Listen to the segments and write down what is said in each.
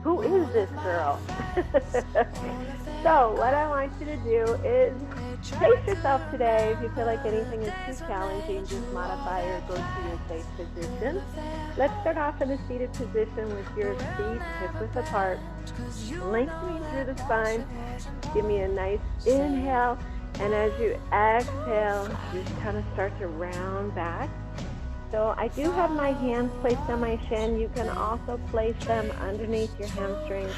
who is this girl? So what I want you to do is pace yourself today. If you feel like anything is too challenging, just modify or go to your safe position. Let's start off in a seated position with your feet hip-width apart, lengthening through the spine. Give me a nice inhale, and as you exhale, just kind of start to round back. So I do have my hands placed on my shin. You can also place them underneath your hamstrings.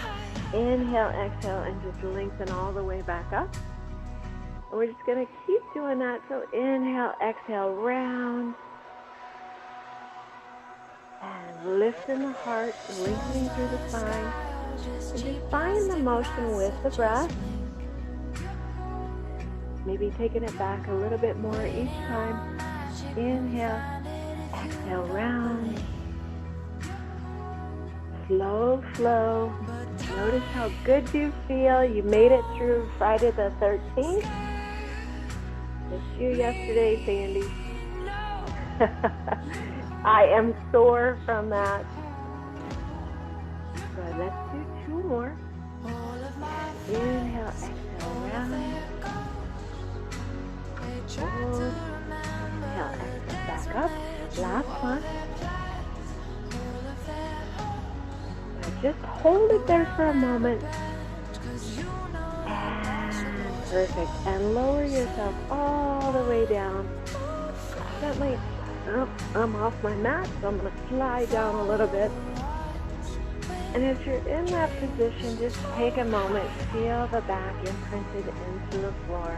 Inhale, exhale, and just lengthen all the way back up. And we're just going to keep doing that. So inhale, exhale, round. And lift in the heart, lengthening through the spine. And just find the motion with the breath. Maybe taking it back a little bit more each time. Inhale, exhale, round. Slow, slow. Notice how good you feel. You made it through Friday the 13th. Missed you yesterday, Sandy. I am sore from that. Good. Let's do 2 more. Inhale, exhale, round. Hold. Inhale, exhale, back up. Last one. Just hold it there for a moment. And perfect. And lower yourself all the way down. Gently. Oh, I'm off my mat, so I'm going to slide down a little bit. And as you're in that position, just take a moment. Feel the back imprinted into the floor.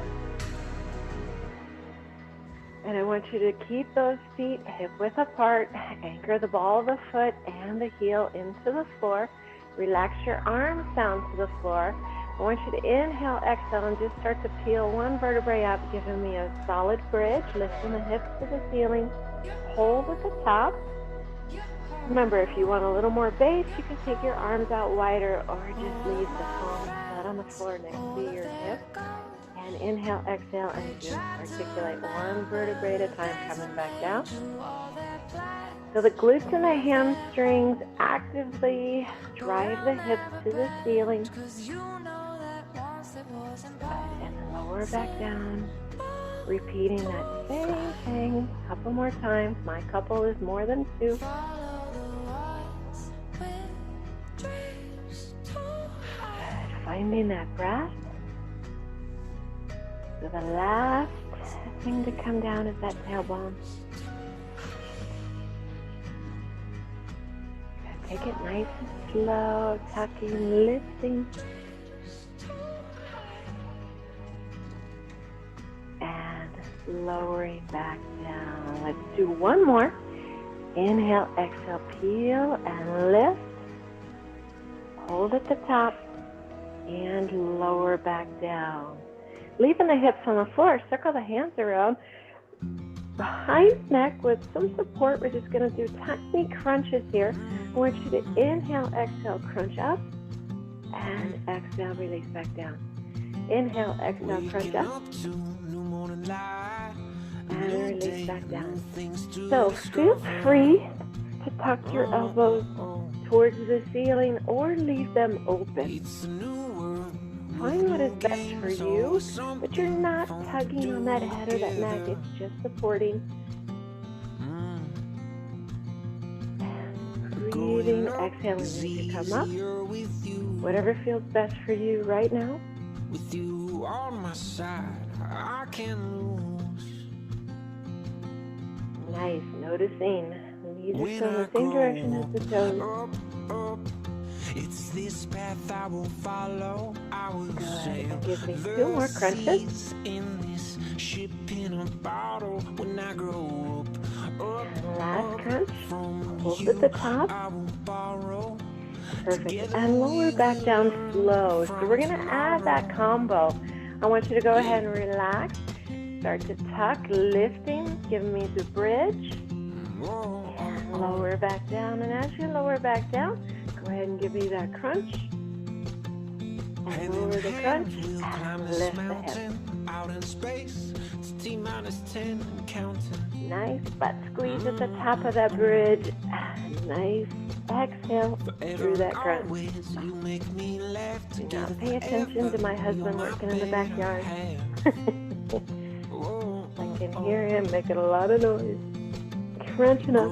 And I want you to keep those feet hip-width apart. Anchor the ball of the foot and the heel into the floor. Relax your arms down to the floor. I want you to inhale, exhale, and just start to peel one vertebrae up, giving me a solid bridge, lifting the hips to the ceiling. Hold at the top. Remember, if you want a little more base, you can take your arms out wider or just leave the palms flat on the floor next to your hip. And inhale, exhale, and just articulate one vertebrae at a time, coming back down. So the glutes and the hamstrings actively drive the hips to the ceiling. And then lower back down. Repeating that same thing a couple more times. My couple is more than 2. Good. Finding that breath. So the last thing to come down is that tailbone. Take it nice and slow, tucking, lifting. And lowering back down. Let's do one more. Inhale, exhale, peel and lift. Hold at the top and lower back down. Leaving the hips on the floor, circle the hands around. Behind neck with some support, we're just going to do tiny crunches here. I want you to inhale, exhale, crunch up, and exhale, release back down. Inhale, exhale, crunch up, and release back down. So feel free to tuck your elbows towards the ceiling or leave them open. Find what is best for you, but you're not tugging on that head or that neck. It's just supporting. Breathing, exhaling as you come up. Whatever feels best for you right now. With you on my side, I can lose. Nice. Noticing. Knees are still in the same direction as the toes. It's this path I will follow. I will sail. Give me 2 more crunches. In this ship in a bottle when I grow up. And last crunch. Hold at the top. I will borrow. Perfect. And lower back down slow. So we're going to add that combo. I want you to go ahead and relax. Start to tuck, lifting, giving me the bridge. And lower back down. And as you lower back down, go ahead and give me that crunch. And lower the crunch. And lift the hip. Out in space, it's T-10 and counting. Nice butt squeeze at the top of that bridge. Nice exhale through that crunch. Do not pay attention to my husband working in the backyard. I can hear him making a lot of noise. Crunching up.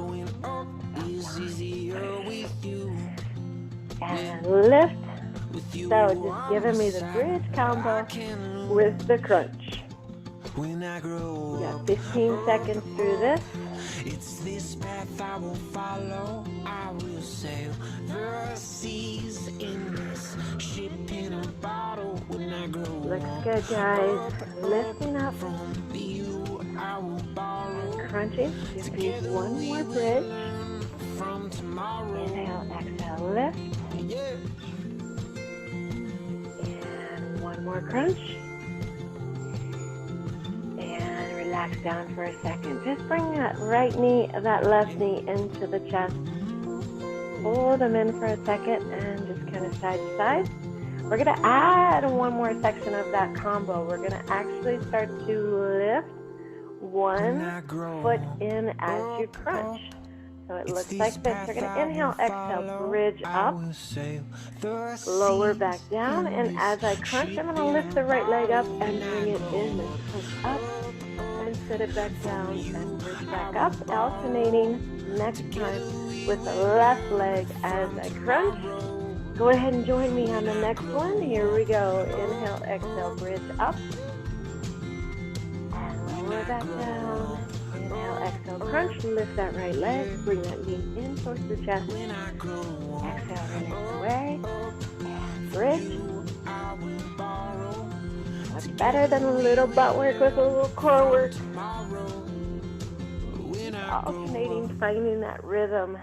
And lift. So just giving me the bridge combo with the crunch. We got 15 seconds through this. It's this path I will follow. I will sail the seas in this ship in a bottle. When I grow looks good, guys. Lifting up from you, I will borrow. and crunching. Just use one more bridge. From tomorrow. Inhale, exhale, lift. Yeah. And one more crunch. And relax down for a second. Just bring that right knee, that left knee into the chest. Hold them in for a second and just kind of side to side. We're going to add one more section of that combo. We're going to actually start to lift one foot in as you crunch. So it looks like this. We're going to inhale, exhale, bridge up, lower back down, and as I crunch, I'm going to lift the right leg up and bring it in and push up, and set it back down and bridge back up, alternating next time with the left leg as I crunch. Go ahead and join me on the next one. Here we go. Inhale, exhale, bridge up, and lower back down. Inhale, exhale, crunch, lift that right leg, bring that knee in towards the chest. Exhale, release away, and bridge. Much better than a little butt work with a little core work. Alternating, finding that rhythm.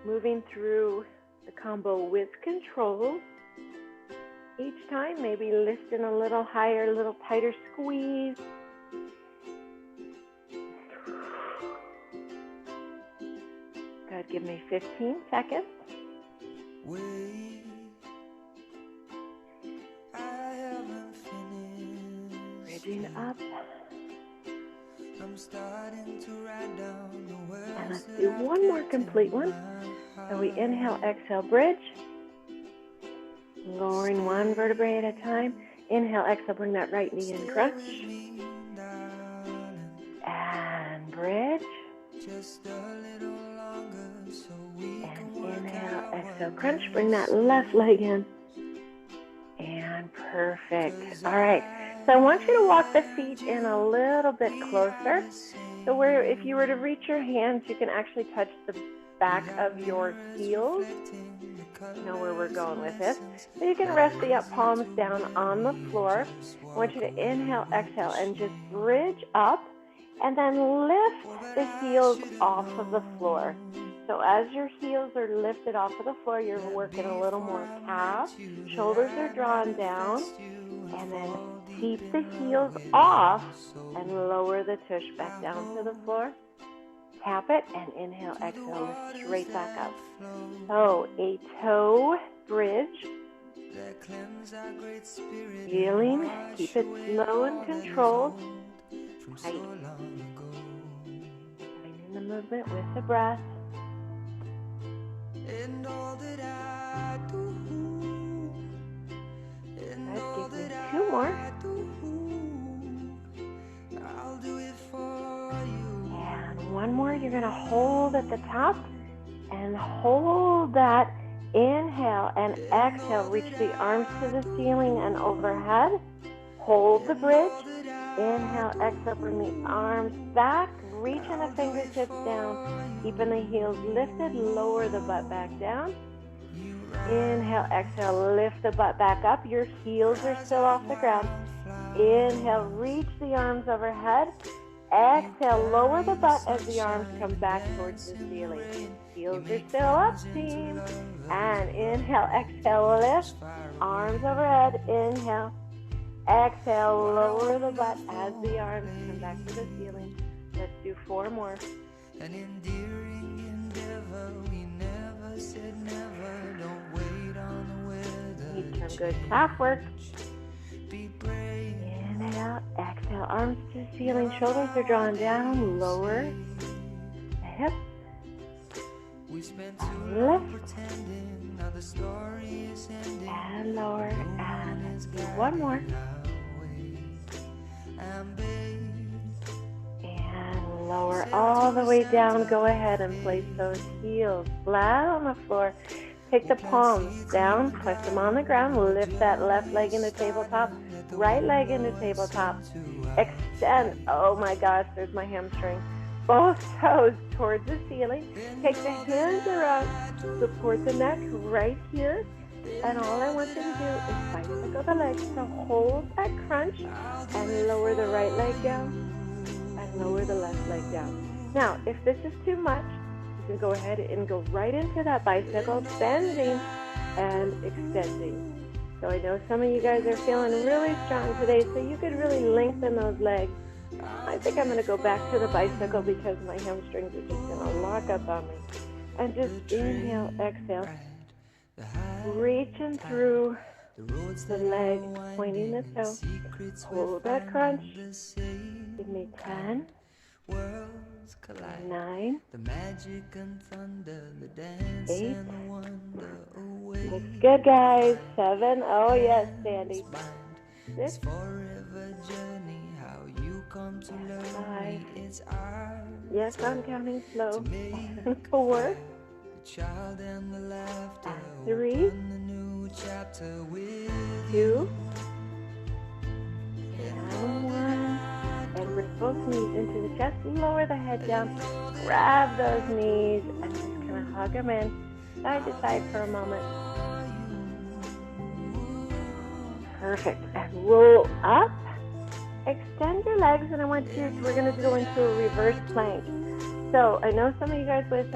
Moving through the combo with control. Each time, maybe lifting a little higher, a little tighter squeeze. Good, give me 15 seconds. Bridging up. And let's do one more complete one. So we inhale, exhale, bridge. Lowering one vertebrae at a time. Inhale, exhale, bring that right knee in, crunch. And bridge. And inhale, exhale, crunch. Bring that left leg in. And perfect. All right. So I want you to walk the feet in a little bit closer. So where if you were to reach your hands, you can actually touch the back of your heels. You know where we're going with this. So you can rest the up palms down on the floor. I want you to inhale, exhale, and just bridge up. And then lift the heels off of the floor. So as your heels are lifted off of the floor, you're working a little more calf. Shoulders are drawn down. And then keep the heels off and lower the tush back down to the floor. Tap it and inhale, exhale, lift straight back up. So a toe bridge. Feeling, keep it slow and controlled. Tight. Finding the movement with the breath. Good, give me two more. And one more. You're going to hold at the top and hold that. Inhale and exhale. Reach the arms to the ceiling and overhead. Hold the bridge. Inhale, exhale, bring the arms back. Reaching the fingertips down. Keeping the heels lifted. Lower the butt back down. Inhale, exhale, lift the butt back up. Your heels are still off the ground. Inhale, reach the arms overhead. Exhale, lower the butt as the arms come back towards the ceiling. Heels are still up, team. And inhale, exhale, lift. Arms overhead. Inhale. Exhale, lower the butt as the arms come back to the ceiling. Let's do four more. An endearing endeavor, we never said never, don't wait on the weather. Need some good calf work. Inhale, exhale, arms to the ceiling, shoulders are drawn down, lower the hips. and lift, and lower, and do one more, and lower all the way down. Go ahead and place those heels flat on the floor. Take the palms down, push them on the ground, lift that left leg into tabletop, right leg into tabletop, extend, oh my gosh, there's my hamstring, both toes towards the ceiling, take the hands around, support the neck right here, and all I want you to do is bicycle the legs, so hold that crunch, and lower the right leg down, and lower the left leg down. Now, if this is too much, you can go ahead and go right into that bicycle, bending and extending. So I know some of you guys are feeling really strong today, so you could really lengthen those legs. I think I'm going to go back to the bicycle because my hamstrings are just going to lock up on me. And just inhale, exhale, reaching through the leg, pointing the toe. Hold that crunch. Give me 10. 9, 8, looks good guys, 7, oh yes Sandy, 6, 5, yes I'm counting slow, 4, 3, 2, and 1. And bring both knees into the chest, lower the head down, grab those knees, and just kind of hug them in, side to side for a moment. Perfect. And roll up, extend your legs, and we're going to go into a reverse plank. So I know some of you guys with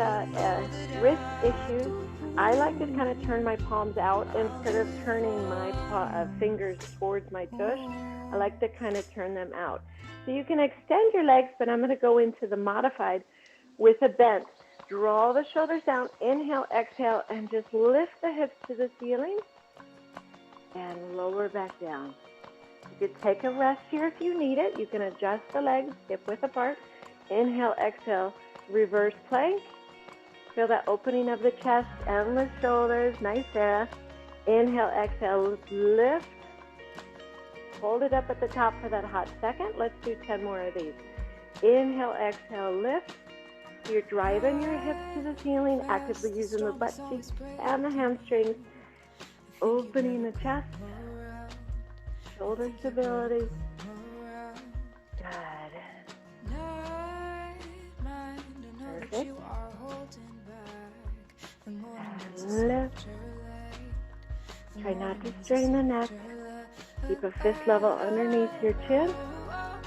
wrist issues, I like to kind of turn my palms out instead of turning my fingers towards my tush. I like to kind of turn them out. So you can extend your legs, but I'm going to go into the modified with a bend. Draw the shoulders down, inhale, exhale, and just lift the hips to the ceiling and lower back down. You could take a rest here if you need it. You can adjust the legs, hip width apart. Inhale, exhale, reverse plank. Feel that opening of the chest and the shoulders. Nice, Sarah. Inhale, exhale, lift. Hold it up at the top for that hot second. Let's do 10 more of these. Inhale, exhale, lift. You're driving your hips to the ceiling, actively using the butt cheeks and the hamstrings. Opening the chest. Shoulder stability. Good. Perfect. And lift. Try not to strain the neck. Keep a fist level underneath your chin.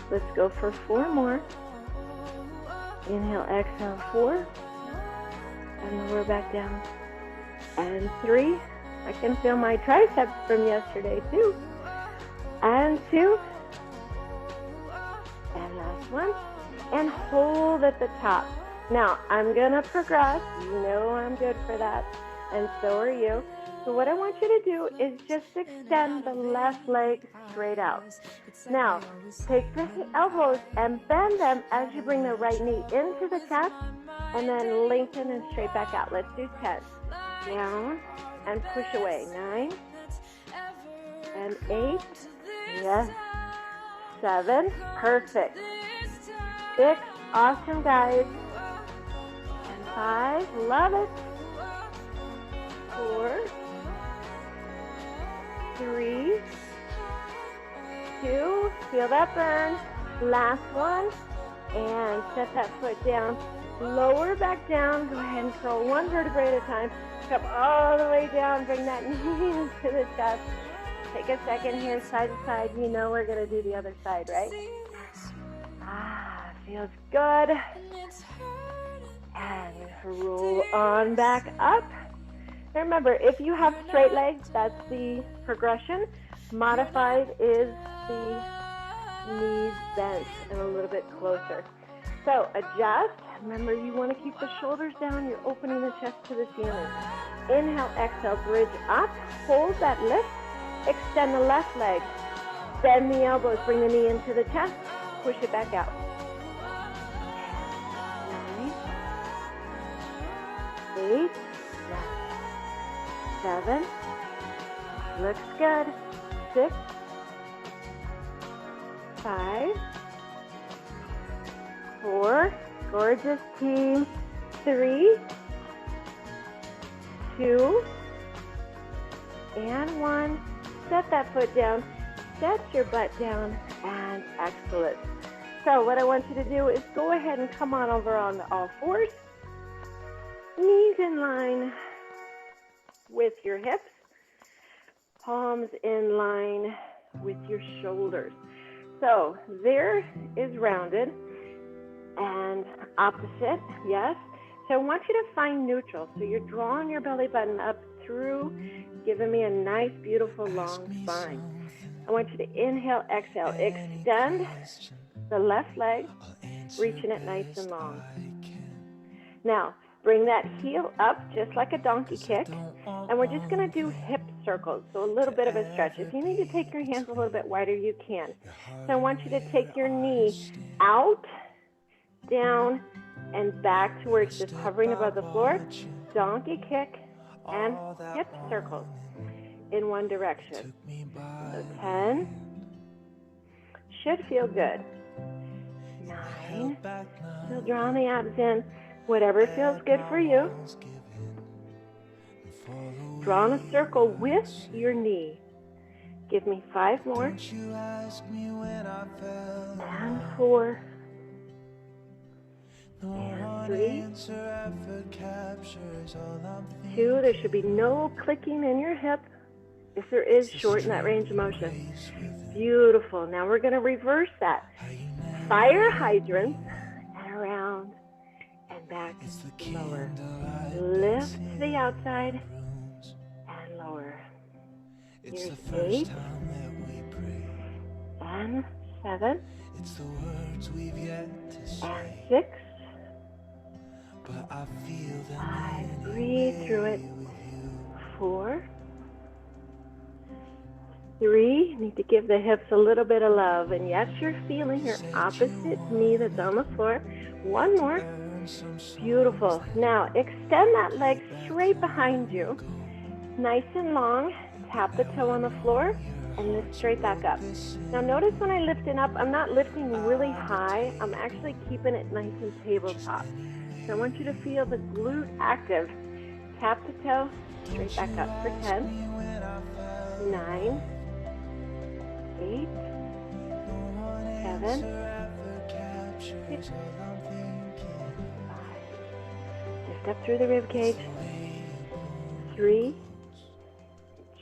Let's go for 4 more. Inhale, exhale, 4. And lower back down. And 3. I can feel my triceps from yesterday too. And 2. And last one. And hold at the top. Now, I'm going to progress. You know I'm good for that. And so are you. So what I want you to do is just extend the left leg straight out. Now, take the elbows and bend them as you bring the right knee into the chest and then lengthen and straight back out. Let's do 10. Down and push away. 9 and 8. Yes. 7. Perfect. 6. Awesome, guys. And 5. Love it. 4. 3, 2, feel that burn. Last one, and set that foot down. Lower back down. Go ahead and curl one vertebrae at a time. Come all the way down. Bring that knee into the chest. Take a second here, side to side. You know we're going to do the other side, right? Feels good. And roll on back up. Now remember, if you have straight legs, that's the progression. Modified is the knees bent and a little bit closer. So adjust. Remember, you want to keep the shoulders down. You're opening the chest to the ceiling. Inhale, exhale, bridge up. Hold that lift. Extend the left leg. Bend the elbows. Bring the knee into the chest. Push it back out. 9, 8, 8, yes, 7, looks good, 6, 5, 4, gorgeous team, 3, 2, and 1. Set that foot down, set your butt down, and excellent. So what I want you to do is go ahead and come on over on all fours, knees in line with your hips, palms in line with your shoulders. So there is rounded and opposite, yes. So I want you to find neutral. So you're drawing your belly button up through, giving me a nice, beautiful, long spine. I want you to inhale, exhale, extend the left leg, reaching it nice and long. Now, bring that heel up just like a donkey kick, and we're just going to do hip circles, so a little bit of a stretch. If you need to take your hands a little bit wider, you can. So I want you to take your knee out, down, and back to where it's just hovering above the floor, donkey kick, and hip circles in one direction. So 10, should feel good. 9, still drawing the abs in, whatever feels good for you. Drawing a circle with your knee. Give me 5 more. And 4. And 3. 2. There should be no clicking in your hip. If there is, shorten that range of motion. Beautiful. Now we're going to reverse that. Fire hydrants and around and back, lower. Lift to the outside and lower. Here's 8 and 7 and 6. 5, breathe through it. 4, 3, need to give the hips a little bit of love. And yes, you're feeling your opposite knee that's on the floor. 1 more. Beautiful. Now, extend that leg straight behind you. Nice and long. Tap the toe on the floor and lift straight back up. Now, notice when I lift it up, I'm not lifting really high. I'm actually keeping it nice and tabletop. So I want you to feel the glute active. Tap the toe, straight back up for 10, 9, 8, 7, 6, 5. Lift up through the rib cage. 3,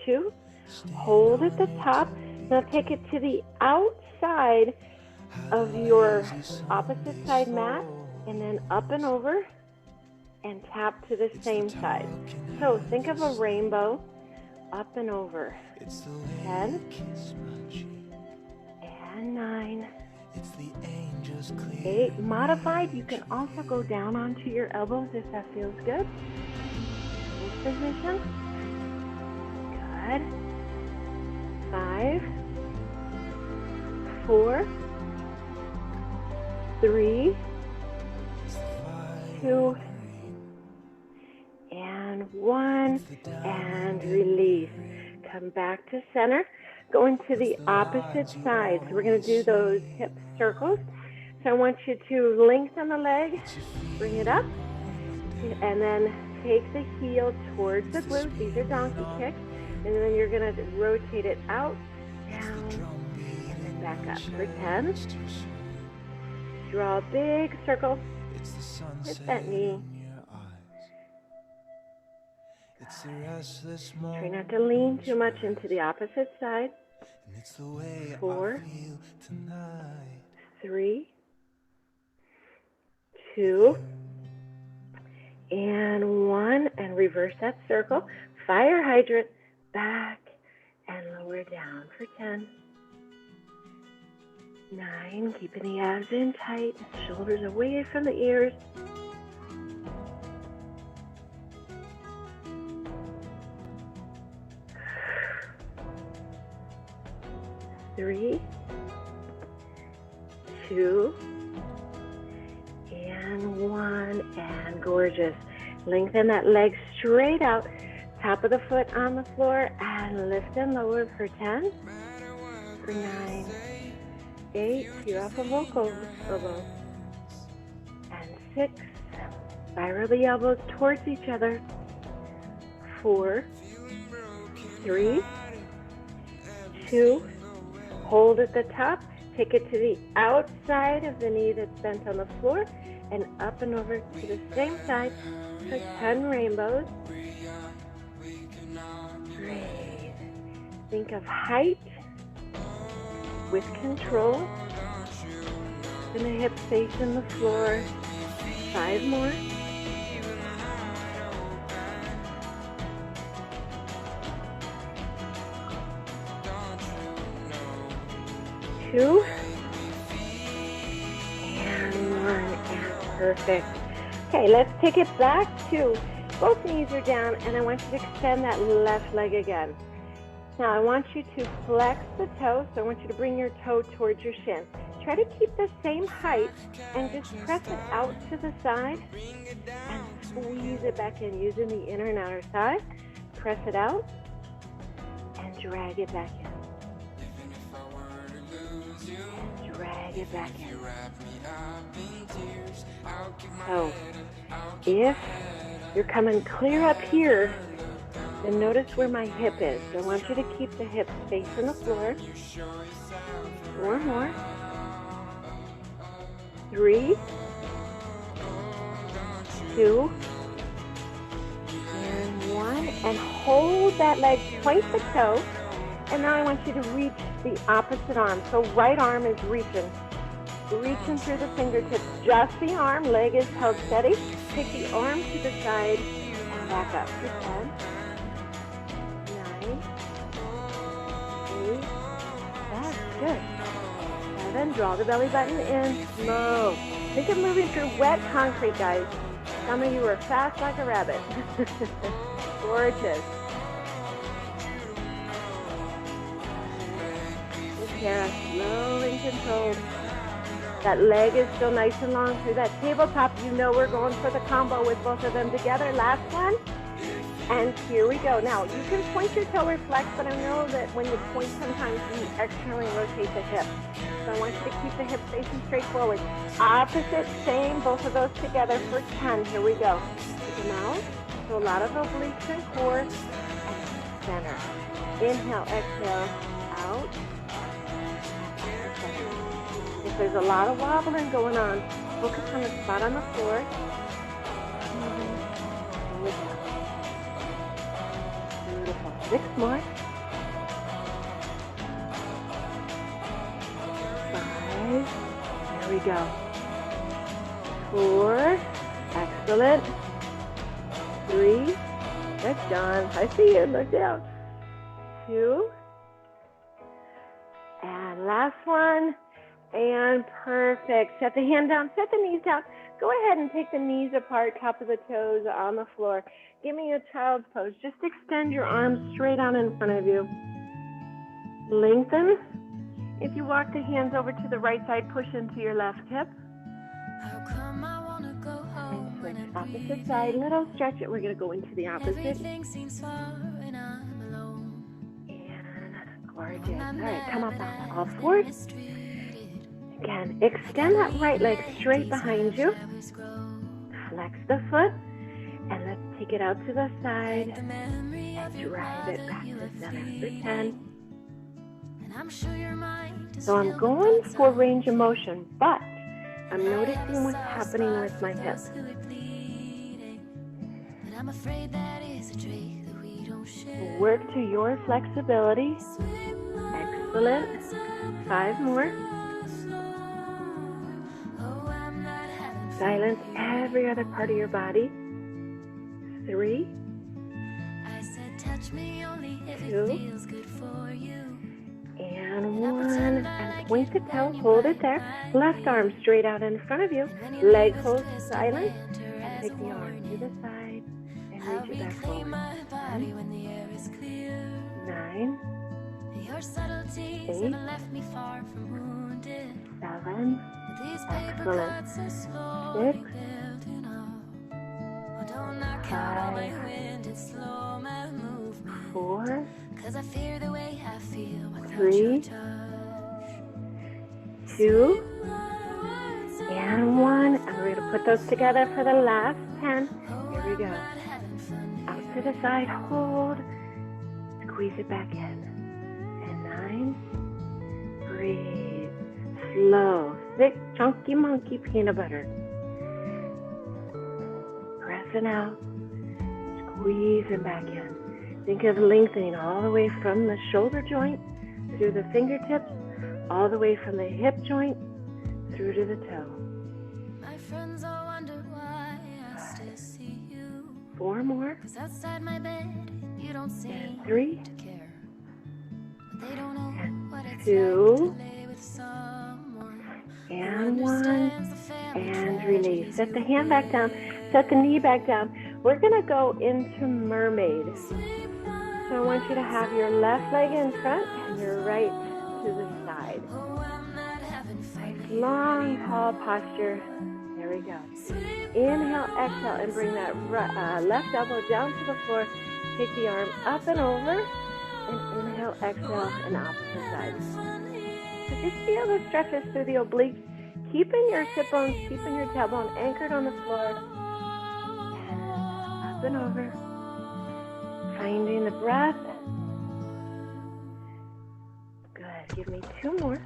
2. Hold at the top. Now take it to the outside of your opposite side mat, and then up and over, and tap to the same side. So think of a rainbow, up and over. 10 and 9, 8. Modified, you can also go down onto your elbows if that feels good. This position. Good. 5, 4, 3, 2, and 1, and release. Come back to center. Go into the opposite side. So we're going to do those hip circles. So I want you to lengthen the leg, bring it up, and then take the heel towards the glute. These are donkey kicks. And then you're going to rotate it out, down, and then back up for 10. Draw a big circle with that knee. Try not to lean too much into the opposite side. 4, 3, 2, and 1. And reverse that circle. Fire hydrant. Back and lower down for 10. 9, keeping the abs in tight, shoulders away from the ears. 3, 2, and 1, and gorgeous. Lengthen that leg straight out. Top of the foot on the floor and lift and lower for 10, for 9, 8, you're off of elbows, and 6, spiral the elbows towards each other, 4, 3, 2, hold at the top, take it to the outside of the knee that's bent on the floor, and up and over to the same side for 10 rainbows. Breathe. Think of height with control. And the hips facing the floor. 5 more. 2. And 1. And perfect. Okay, let's take it back to both knees are down, and I want you to extend that left leg again. Now I want you to flex the toe, so I want you to bring your toe towards your shin. Try to keep the same height and just press it out to the side and squeeze it back in using the inner and outer thigh. Press it out and drag it back in. And drag it back in. So if you're coming clear up here, then notice where my hip is. So I want you to keep the hips facing the floor. 4 more. 3, 2, and 1. And hold that leg, point the toe. And now I want you to reach the opposite arm. So right arm is reaching through the fingertips. Just the arm, leg is held steady. Take the arm to the side and back up. For 10, 9, 8, that's good. 7, draw the belly button in, slow. Think of moving through wet concrete, guys. Some of you are fast like a rabbit. Gorgeous. Just Kara, slow and controlled. That leg is still nice and long through that tabletop. You know we're going for the combo with both of them together. Last one. And here we go. Now, you can point your toe or flex, but I know that when you point, sometimes you externally rotate the hip. So I want you to keep the hips facing straight forward. Opposite, same, both of those together for 10. Here we go. Take them out. So a lot of obliques and core. And center. Inhale, exhale, out. If there's a lot of wobbling going on, focus on the spot on the floor. Beautiful. 6 more. 5. There we go. 4. Excellent. 3. Good, John. I see you. Look down. 2. And last one. And perfect. Set the hand down. Set the knees down. Go ahead and take the knees apart, top of the toes on the floor. Give me a child's pose. Just extend your arms straight out in front of you. Lengthen. If you walk the hands over to the right side, push into your left hip. And switch opposite side. Little stretch it. We're going to go into the opposite. And gorgeous. All right, come up on all fours. Again, extend that right leg straight behind you. Flex the foot. And let's take it out to the side and drive it back to center for 10. So I'm going for range of motion, but I'm noticing what's happening with my hip. Work to your flexibility. Excellent. 5 more. Silence every other part of your body. 3, 2, and 1. And point the toe, hold it there. Left arm straight out in front of you. Leg holds silent. And take the arm to the side and reach it back forward. 9, 8, 7, excellent. 6, 5, 4, 3, 2, and 1. And we're going to put those together for the last 10. Here we go. Out to the side, hold, squeeze it back in. And 9, breathe, slow, thick, chunky monkey peanut butter. Pressing out, squeezing back in. Think of lengthening all the way from the shoulder joint through the fingertips, all the way from the hip joint through to the toe. My friends all wonder why I still see you. 4 more. Outside my bed, you don't seem and 3. To care. But they don't know and what it's 2. Like to lay with someone and 1. And release. Set the hand back down. Set the knee back down. We're going to go into mermaid. So I want you to have your left leg in front and your right to the side. Nice, long, tall posture. There we go. Inhale, exhale, and bring that left elbow down to the floor. Take the arm up and over. And inhale, exhale, and opposite side. So just feel the stretches through the obliques. Keeping your sit bones, keeping your tailbone anchored on the floor. And up and over. Finding the breath. Good. Give me 2 more.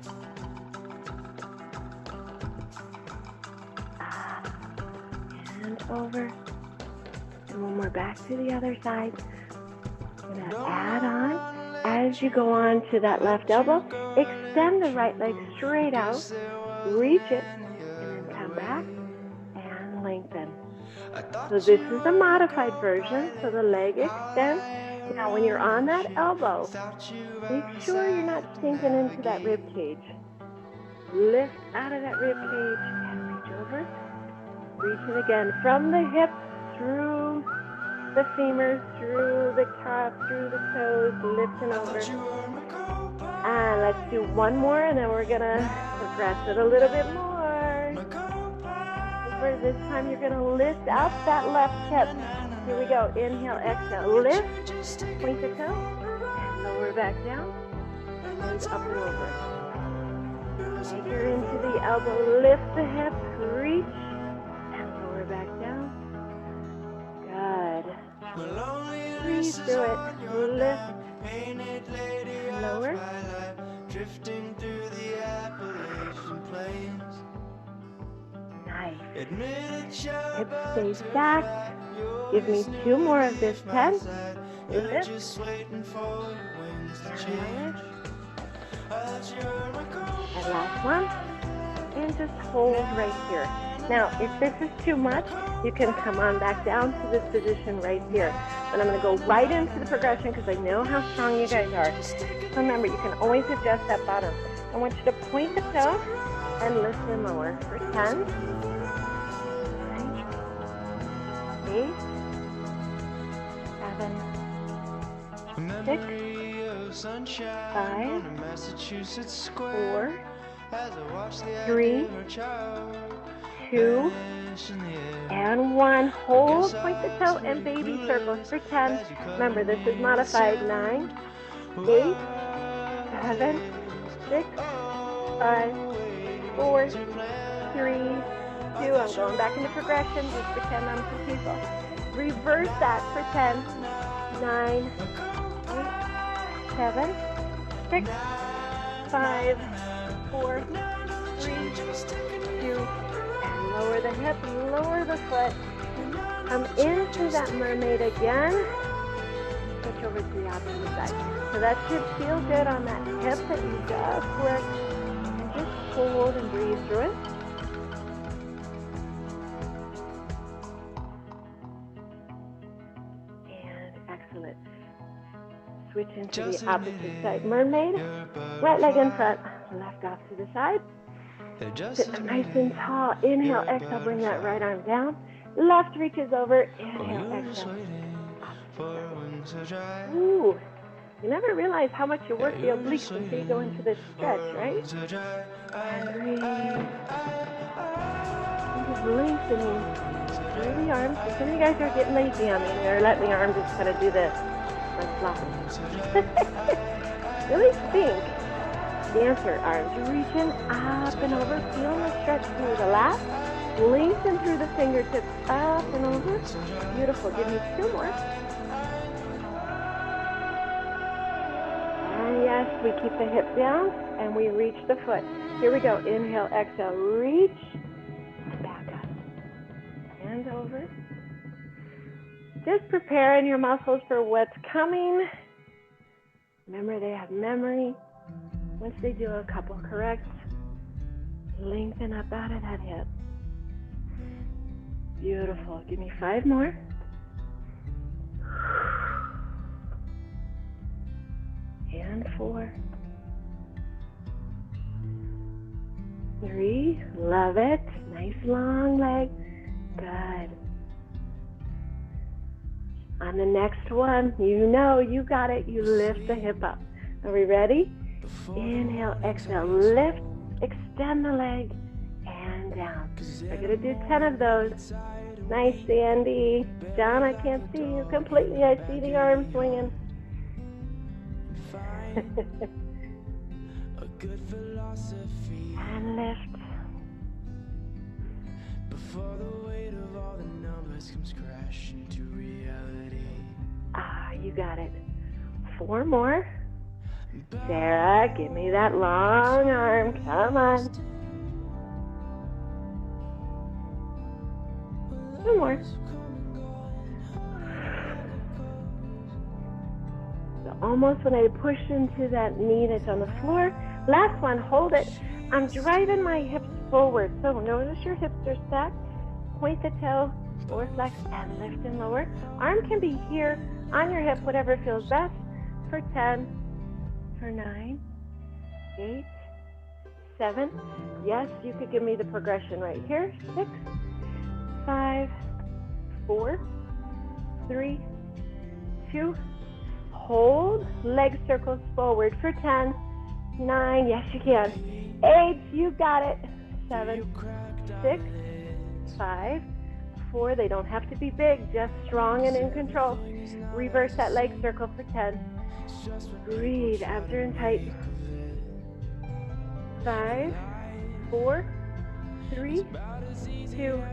And over. And 1 more back to the other side. I'm going to add on. As you go on to that left elbow, extend the right leg straight out. Reach it. And then come back and lengthen. So this is the modified version, so the leg extends. Now when you're on that elbow, make sure you're not sinking into that rib cage. Lift out of that rib cage and reach over. Reaching again from the hip through the femurs, through the calf, through the toes, lifting over. And let's do 1 more and then we're going to progress it a little bit more. This time you're going to lift up that left hip. Here we go. Inhale, exhale. Lift, point the toe, and lower back down, and up and over. Anchor into the elbow, lift the hip, reach, and lower back down. Good. Breathe through it. Lift, and lower. Drifting through the Appalachian plains. Nice. Hips stay stacked. Give me 2 more of this 10. Lift. And last one. And just hold right here. Now, if this is too much, you can come on back down to this position right here. But I'm going to go right into the progression because I know how strong you guys are. So remember, you can always adjust that bottom. I want you to point the toe and lift and lower for 10. 8, 7, 6, 5, 4, 3, 2, and 1. Hold, point the toe, and baby circles for 10. Remember, this is modified. 9, 8, 7, 6, 5, 4, 3, 2. I'm going back into progression. Just pretend I'm some people. Reverse that for 10. 9, 8, 7, 6, 5, 4, 3, 2, and lower the hip, lower the foot. Come into that mermaid again. Switch over to the opposite side. So that should feel good on that hip that you just worked. And just hold and breathe through it. Excellent. Switch into the opposite side. Mermaid, right leg in front, left off to the side. Sit nice and tall. Inhale, exhale, bring that right arm down. Left reaches over. Inhale, exhale. Ooh, you never realize how much you work the obliques until you go into this stretch, right? And breathe. And just lengthening through the arms. Some of you guys are getting lazy on me and you're letting the arm just kind of do this. Like flopping. Really think. Dancer arms. Reaching up and over. Feel the stretch through the lat. Lengthen through the fingertips up and over. Beautiful. Give me 2 more. And yes, we keep the hip down and we reach the foot. Here we go. Inhale, exhale, reach. Back up. And over. Just preparing your muscles for what's coming. Remember, they have memory. Once they do a couple corrects, lengthen up out of that hip. Beautiful. Give me 5 more. And 4. 3. Love it. Nice long leg. Good. On the next one, you know you got it. You lift the hip up. Are we ready? Inhale, exhale, lift, extend the leg, and down. We're going to do 10 of those. Nice, Sandy. John, I can't see you completely. I see the arm swinging. And lift. Before the weight of all the numbers comes crashing to reality. Ah, you got it. 4 more. Sarah, give me that long arm. Come on. 2 more. So almost when I push into that knee that's on the floor. Last one, hold it. I'm driving my hips forward. So notice your hips are stacked. Point the toe, forward flex, and lift and lower. Arm can be here on your hip, whatever feels best. For 10, for 9, 8, 7. Yes, you could give me the progression right here. 6, 5, 4, 3, 2. Hold. Leg circles forward for 10, 9. Yes, you can. 8. You got it. 7, 6, 5, 4. They don't have to be big, just strong and in control. Reverse that leg circle for 10. Breathe, abs are in tight. 5, 4, 3, 2,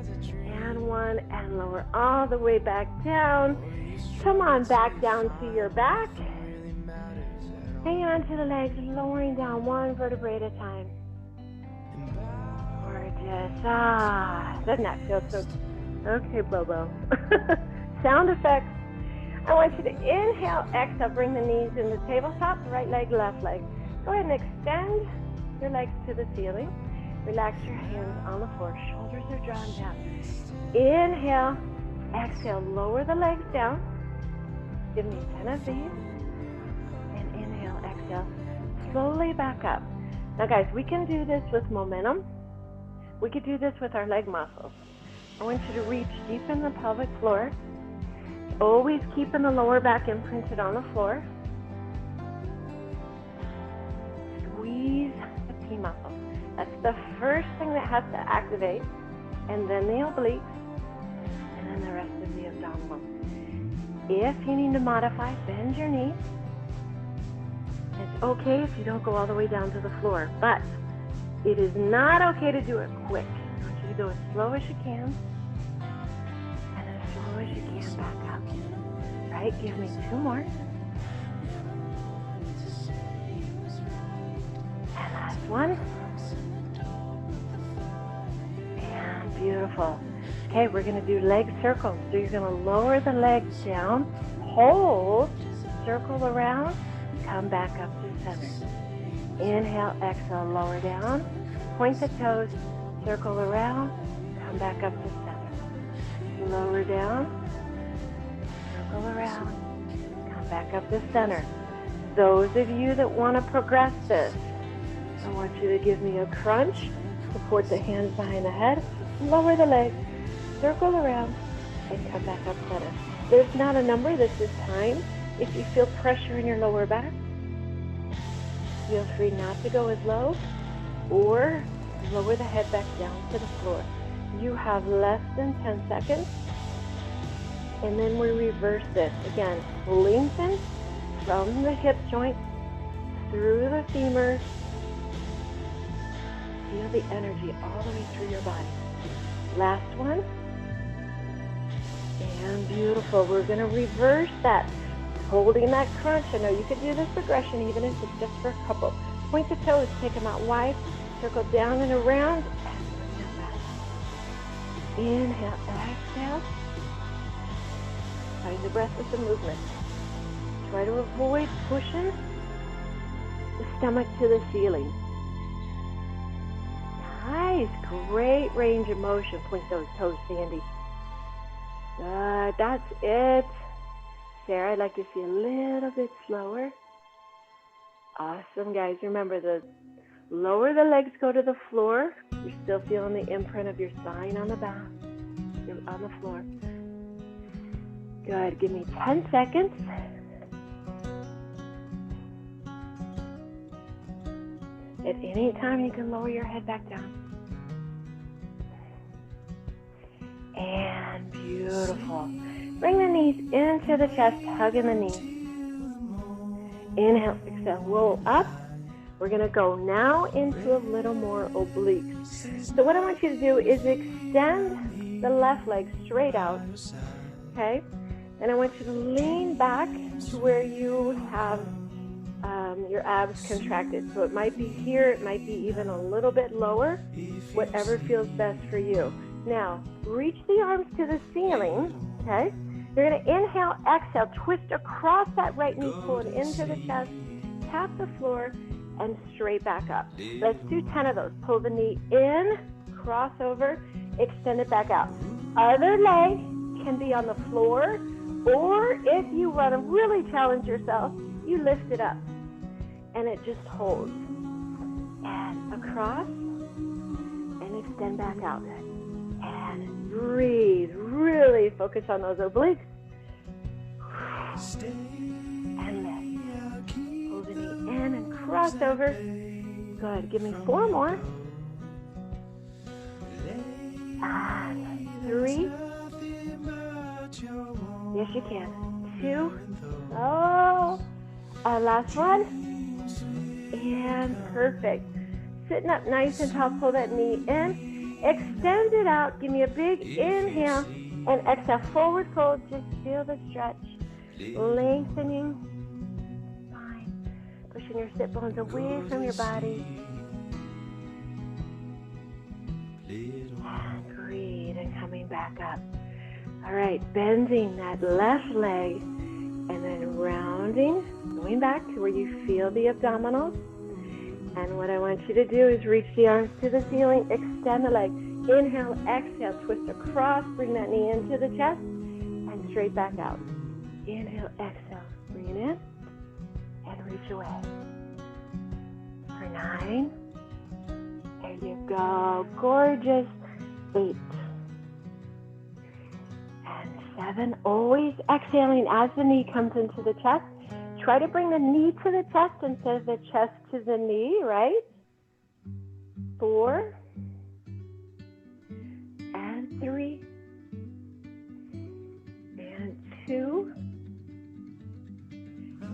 and 1, and lower all the way back down. Come on, back down to your back. Hang on to the legs, lowering down 1 vertebrae at a time. Gorgeous. Doesn't that feel so good? Okay, Bobo. Sound effects. I want you to inhale, exhale, bring the knees in the tabletop, right leg, left leg. Go ahead and extend your legs to the ceiling. Relax your hands on the floor. Shoulders are drawn down. Inhale, exhale, lower the legs down. Give me 10 of these. And inhale, exhale, slowly back up. Now guys, we can do this with momentum. We could do this with our leg muscles. I want you to reach deep in the pelvic floor. Always keeping the lower back imprinted on the floor. Squeeze the P muscle. That's the first thing that has to activate. And then the obliques. And then the rest of the abdominal. If you need to modify, bend your knees. It's okay if you don't go all the way down to the floor. But it is not okay to do it quick. I want you to go as slow as you can. And as slow as you can back up. Right, give me 2 more. And last one. And beautiful. Okay, we're going to do leg circles. So you're going to lower the legs down, hold, circle around, come back up to center. Inhale, exhale, lower down, point the toes, circle around, come back up to center. Lower down, circle around, come back up to center. Those of you that want to progress this, I want you to give me a crunch, support the hands behind the head, lower the legs, circle around, and come back up center. There's not a number, this is time. If you feel pressure in your lower back, feel free not to go as low, or lower the head back down to the floor. You have less than 10 seconds. And then we reverse this. Again, lengthen from the hip joint through the femur. Feel the energy all the way through your body. Last one. And beautiful. We're going to reverse that. Holding that crunch. I know you could do this progression even if it's just for a couple. Point the toes, take them out wide, circle down and around, and bring them back. Inhale, exhale. Find the breath with the movement. Try to avoid pushing the stomach to the ceiling. Nice, great range of motion. Point those toes, Sandy. Good, that's it. Sarah, I'd like to see a little bit slower. Awesome, guys. Remember, the lower the legs go to the floor, you're still feeling the imprint of your spine on the back, on the floor. Good. Give me 10 seconds. At any time, you can lower your head back down. And beautiful. Bring the knees into the chest, hugging the knees. Inhale, exhale, roll up. We're going to go now into a little more obliques. So what I want you to do is extend the left leg straight out, okay? And I want you to lean back to where you have your abs contracted. So it might be here, it might be even a little bit lower, whatever feels best for you. Now, reach the arms to the ceiling, okay? You're going to inhale, exhale, twist across that right knee, pull it into the chest, tap the floor, and straight back up. Let's do 10 of those. Pull the knee in, cross over, extend it back out. Other leg can be on the floor, or if you want to really challenge yourself, you lift it up, and it just holds. And across, and extend back out. And breathe. Really focus on those obliques. And lift. Pull the knee in and cross over. Good. Give me 4 more. And 3. Yes, you can. 2. Oh. Last one. And perfect. Sitting up nice and tall. Pull that knee in. Extend it out. Give me a big inhale. And exhale. Forward fold. Just feel the stretch. Lengthening. Fine. Pushing your sit bones away from your body. And breathe and coming back up. All right. Bending that left leg. And then rounding. Going back to where you feel the abdominals. And what I want you to do is reach the arms to the ceiling, extend the leg. Inhale, exhale, twist across, bring that knee into the chest, and straight back out. Inhale, exhale, bring it in, and reach away. For 9. There you go. Gorgeous. 8. And 7. Always exhaling as the knee comes into the chest. Try to bring the knee to the chest instead of the chest to the knee, right? 4. And 3. And 2.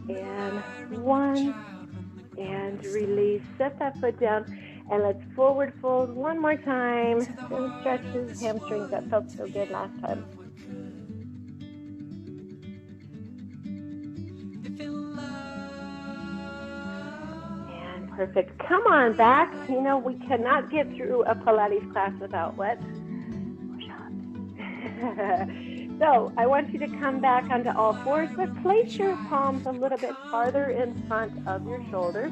And 1. And release. Set that foot down. And let's forward fold one more time. And stretch those hamstrings. That felt so good last time. Perfect. Come on back. You know, we cannot get through a Pilates class without what? Push-ups. So I want you to come back onto all fours, but place your palms a little bit farther in front of your shoulders.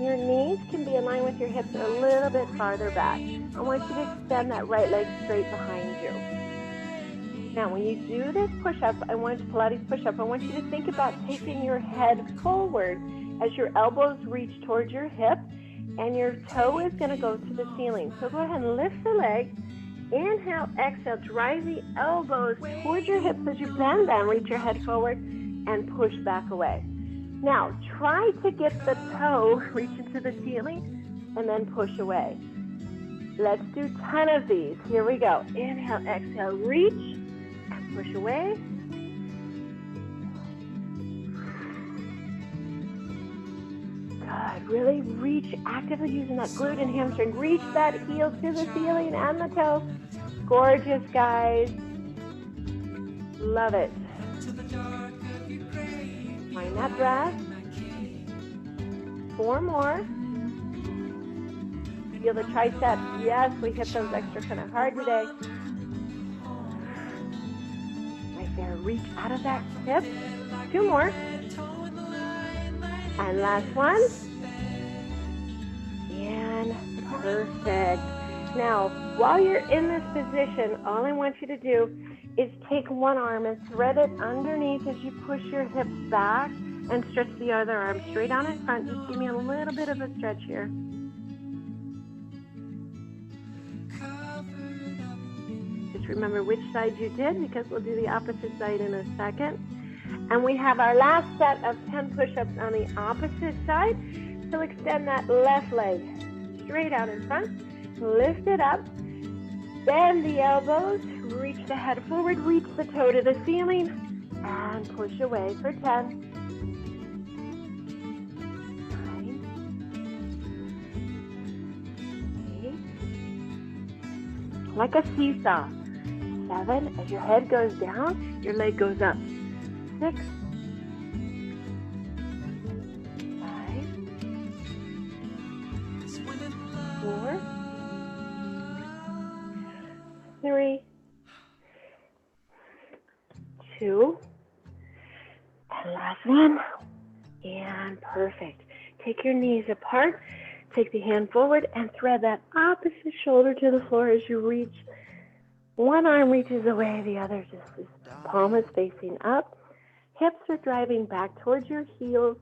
Your knees can be in line with your hips a little bit farther back. I want you to extend that right leg straight behind you. Now, when you do this push-up, Pilates push-up, I want you to think about taking your head forward as your elbows reach towards your hip, and your toe is going to go to the ceiling. So go ahead and lift the leg. Inhale, exhale, drive the elbows towards your hips as you bend down, reach your head forward, and push back away. Now, try to get the toe reach into the ceiling, and then push away. Let's do 10 of these. Here we go. Inhale, exhale, reach, and push away. Good. Really reach, actively using that glute and hamstring. Reach that heel to the ceiling and the toe. Gorgeous, guys. Love it. Find that breath. 4 more. Feel the triceps. Yes, we hit those extra kind of hard today. Right there. Reach out of that hip. 2 more. And last one. And perfect. Now, while you're in this position, all I want you to do is take one arm and thread it underneath as you push your hips back and stretch the other arm straight on in front. Just give me a little bit of a stretch here. Just remember which side you did, because we'll do the opposite side in a second. And we have our last set of 10 push-ups on the opposite side. So extend that left leg straight out in front. Lift it up. Bend the elbows. Reach the head forward. Reach the toe to the ceiling. And push away for 10. 9. 8. Like a seesaw. 7. As your head goes down, your leg goes up. 6. 5. 4. 3. 2. And last one. And perfect. Take your knees apart. Take the hand forward and thread that opposite shoulder to the floor as you reach. One arm reaches away, the other just is palm is facing up. Hips are driving back towards your heels.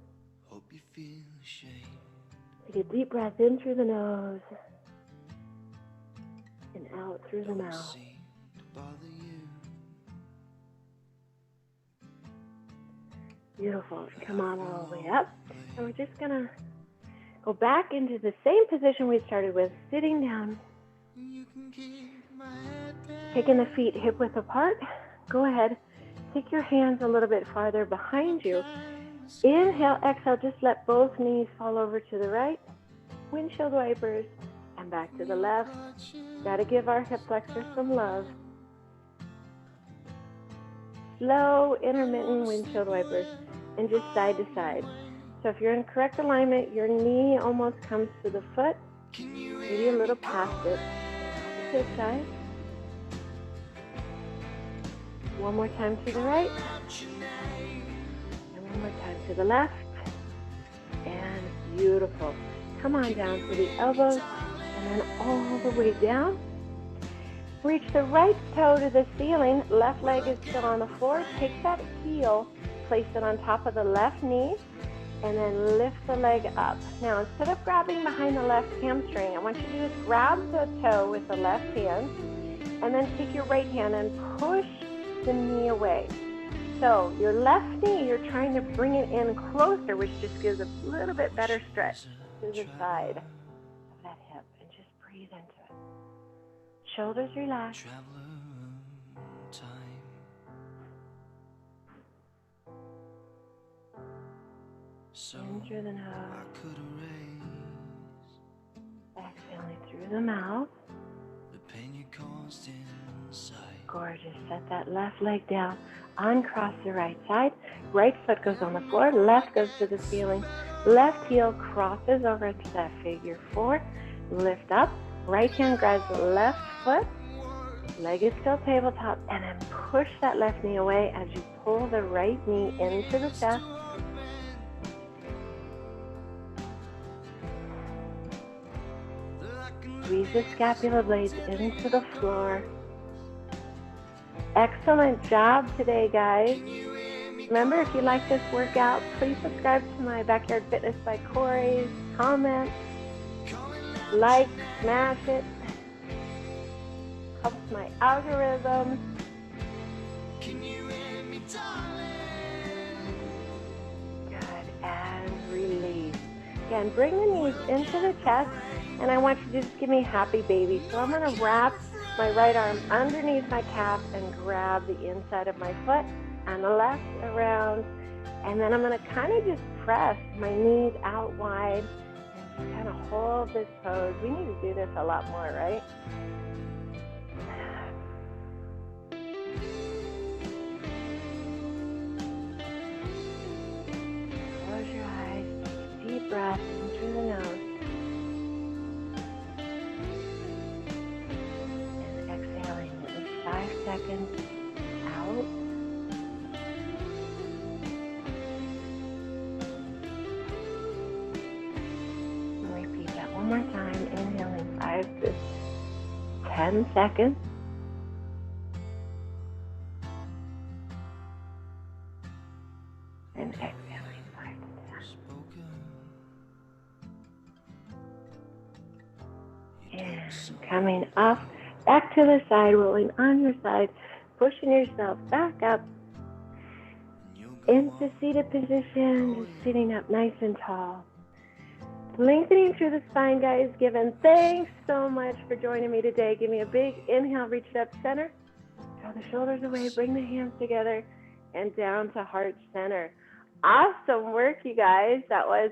Take a deep breath in through the nose and out through the mouth. Beautiful. Come on all the way up. And we're just going to go back into the same position we started with, sitting down. Taking the feet hip width apart. Go ahead. Take your hands a little bit farther behind you. Inhale, exhale, just let both knees fall over to the right. Windshield wipers and back to the left. Got to give our hip flexors some love. Slow, intermittent windshield wipers and just side to side. So if you're in correct alignment, your knee almost comes to the foot, maybe a little past it. This side. One more time to the right. And one more time to the left. And beautiful. Come on down to the elbows and then all the way down. Reach the right toe to the ceiling. Left leg is still on the floor. Take that heel, place it on top of the left knee, and then lift the leg up. Now, instead of grabbing behind the left hamstring, I want you to just grab the toe with the left hand, and then take your right hand and push the knee away. So your left knee, you're trying to bring it in closer, which just gives a little bit better stretch to the side of that hip, and just breathe into it. Shoulders relaxed. In through the nose. Exhaling through the mouth. Gorgeous. Set that left leg down. Uncross the right side. Right foot goes on the floor. Left goes to the ceiling. Left heel crosses over to that figure 4. Lift up. Right hand grabs the left foot. Leg is still tabletop. And then push that left knee away as you pull the right knee into the chest. Squeeze the scapula blades into the floor. Excellent job today, guys. Remember, if you like this workout, please subscribe to my Backyard Fitness by Cory. Comment, like, smash it. Helps my algorithm. Good, and release. Again, bring the knees into the chest, and I want you to just give me happy baby. So I'm going to wrap my right arm underneath my calf and grab the inside of my foot and the left around. And then I'm going to kind of just press my knees out wide and just kind of hold this pose. We need to do this a lot more, right? Close your eyes, take a deep breath in through the nose. And exhaling with 5 seconds out. One more time, inhaling 5 to 10 seconds. And exhaling 5 to 10. And coming up, back to the side, rolling on your side, pushing yourself back up into seated position, just sitting up nice and tall. Lengthening through the spine, guys. Given, thanks so much for joining me today. Give me a big inhale, reach it up center. Draw the shoulders away, bring the hands together, and down to heart center. Awesome work, you guys. That was